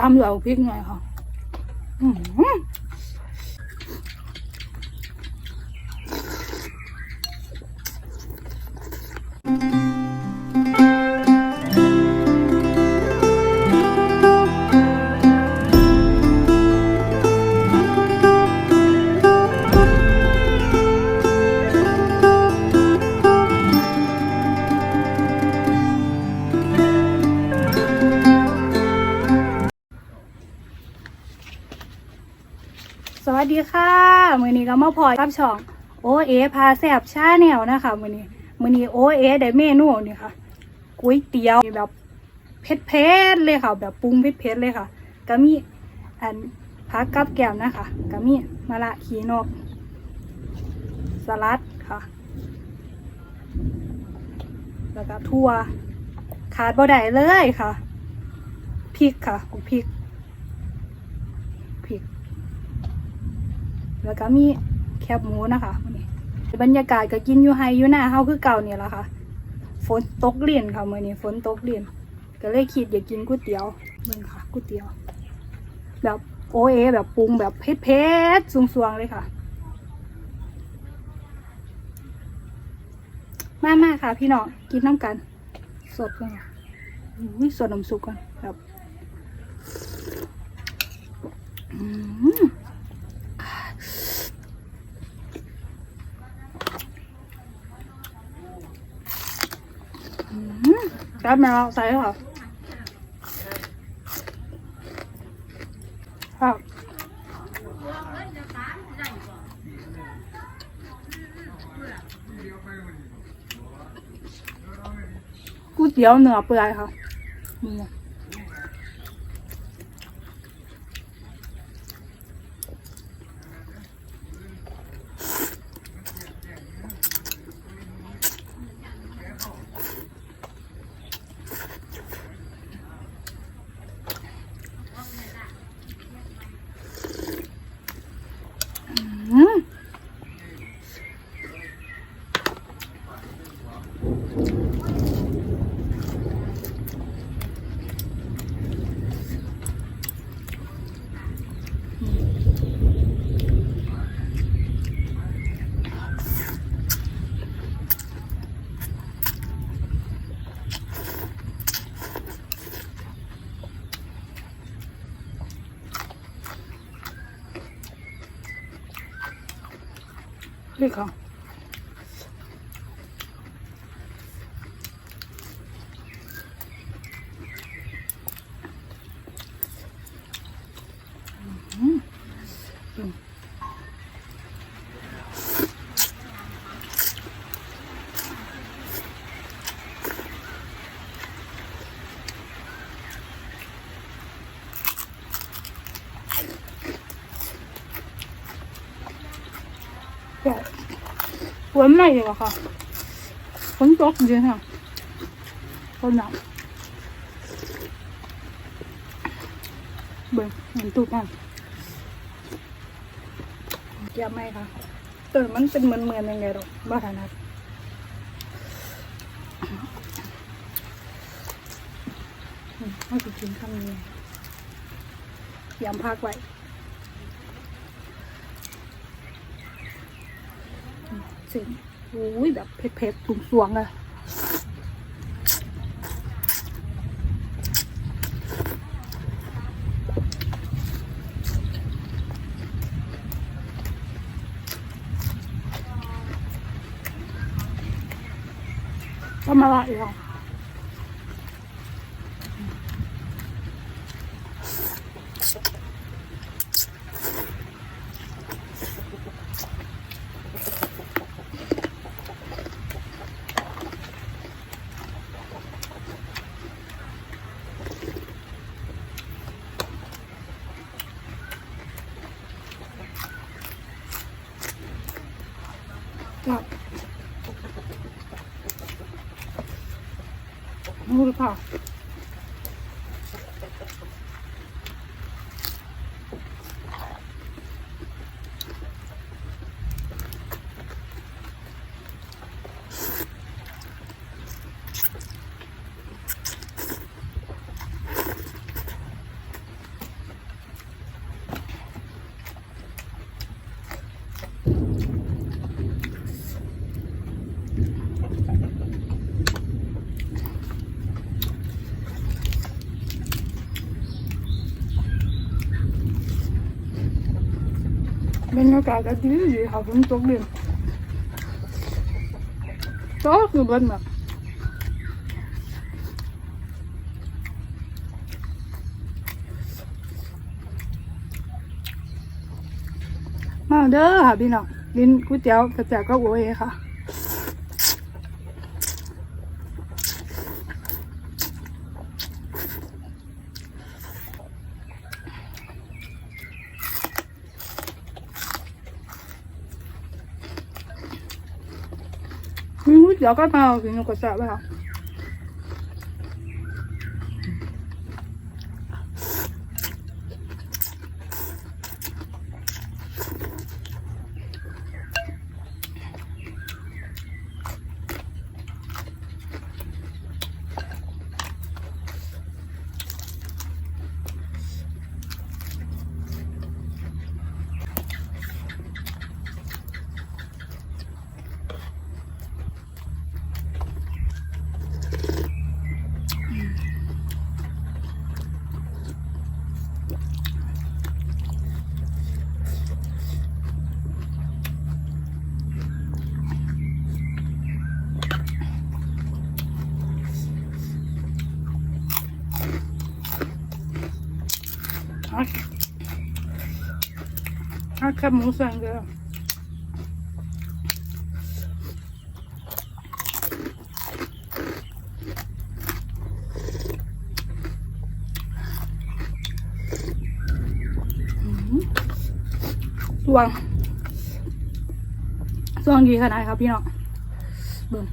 ตำเหลือพริกหน่อยค่ะสวัสดีค่ะมื้อนี้ก็มาพอกับช่องโอเอพาแซ่บชาแนลนะคะมื้อนี้โอเอได้เมนูนี่ค่ะก๋วยเตี๋ยวแบบเผ็ดๆเลยค่ะแบบปรุงเผ็ดๆเลยค่ะก็มีอันผักกับแกล้มนะคะก็มีมะระขีนกสลัดค่ะแล้วก็ถั่วขาดบ่ได้เลยค่ะพริกค่ะพริกแล้วก็มีแคบหมูนะคะวันนี้บรรยากาศก็กินอยู่ไฮอยู่หน้าเฮาคือเก่าเนี่ยแหละค่ะฝนตกเลี่ยนค่ะมื้อนี้ฝนตกเลี่ยนก็เลยคิดอยากกินก๋วยเตี๋ยวนี่ค่ะก๋วยเตี๋ยวแบบโอเอแบบปรุงแบบเผ็ดๆสวงๆเลยค่ะมาค่ะพี่น้องกินน้ำกันสดกันค่ะสดน้ำซุปกันแบบแป๊บนึงใส่ค่ะครับก๋วยเตี๋ยวเนื้อเปื่อยค่ะนี่นี่ค่ะฝนไม่เลยค่ะฝนตกจริงค่ะฝนหนักเบิ่งเห็นตูดมันเยี่ยมไหมคะมันเป็นเหมือนยังไงหรอกบ้าถนัดให้ไปกินข้าวนี้ยำพักไว้เส้นอุ้ยแบบเผ็ดๆสวงๆเลยก็มาละอีกแล้วมูลค่า บรรยากาศก็ดีดีค่ะฝนตกดินก็คือบ้านแบบมาเด้อค่ะพี่น้องกินก๋วยเตี๋ยวกระแจกก็โอเอค่ะมีก๋วยเตี๋ยวก็มากินกระแจกไปค่ะแค่หมูสังเกลือสวงดีขนาดครับพี่น้องเบิ่ง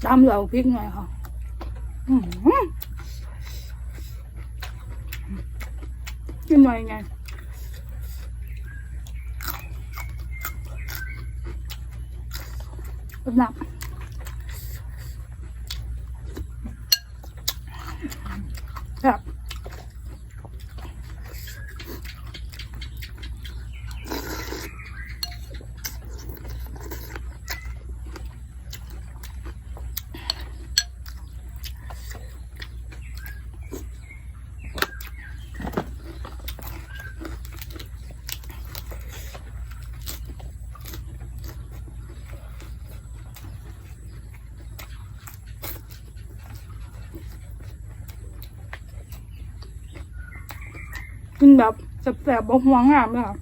ตามเราพริกหน่อยค่ะกินหน่อยไงแบบนั้นครับกินแบบแสบๆบ่ห่วงงามเลยค่ะ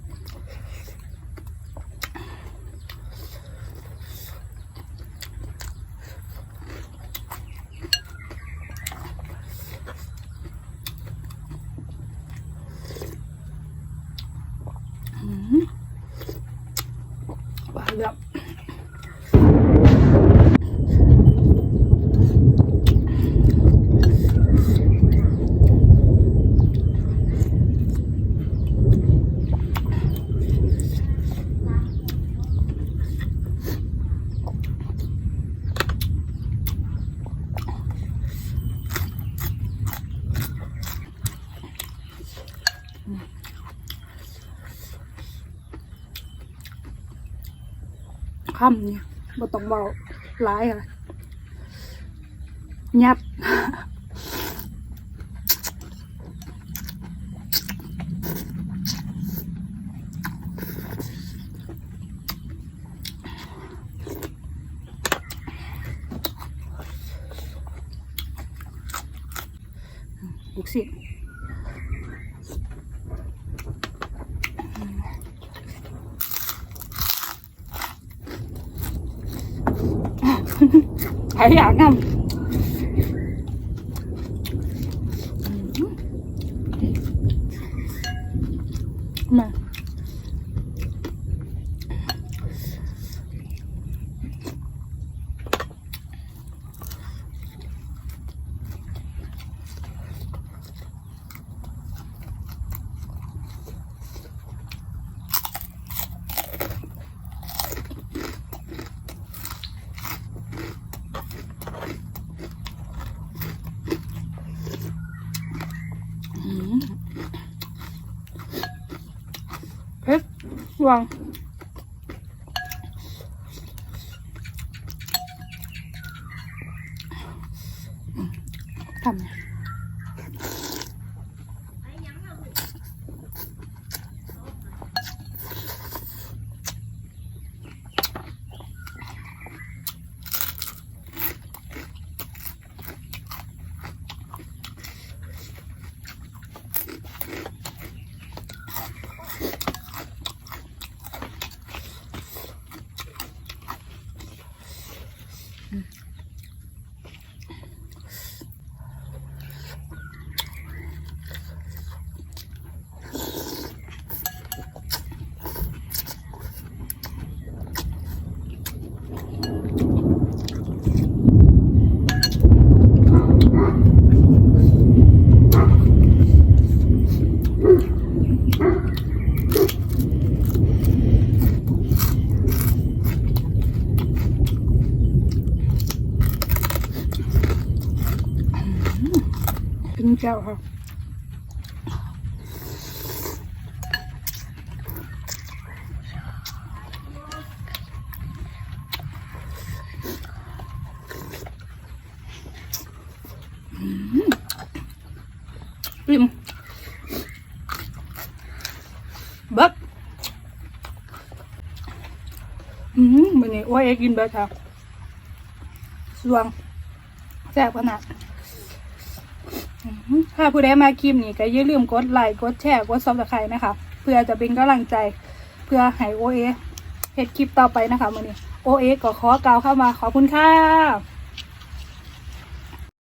หวานแบบคำเนี่ยบ่ต้องเบาหลายค่ะยับลูกศิษย์ใครอยากนำมา วงทำไงกินแก้วค่ะอิ่มเบิกวันนี้ว่าเอ็กกินเบิกค่ะสวงแซ่บขนาดถ้าผู้ใดมาคลิปนี้ก็อย่าลืมกดไลค์กดแชร์กดซับสไครต์นะคะเพื่อจะเป็นกำลังใจเพื่อให้โอเอเฮ็ดคลิปต่อไปนะคะวันนี้โอเอก็ขอกล่าวเข้ามาขอบคุณค่ะ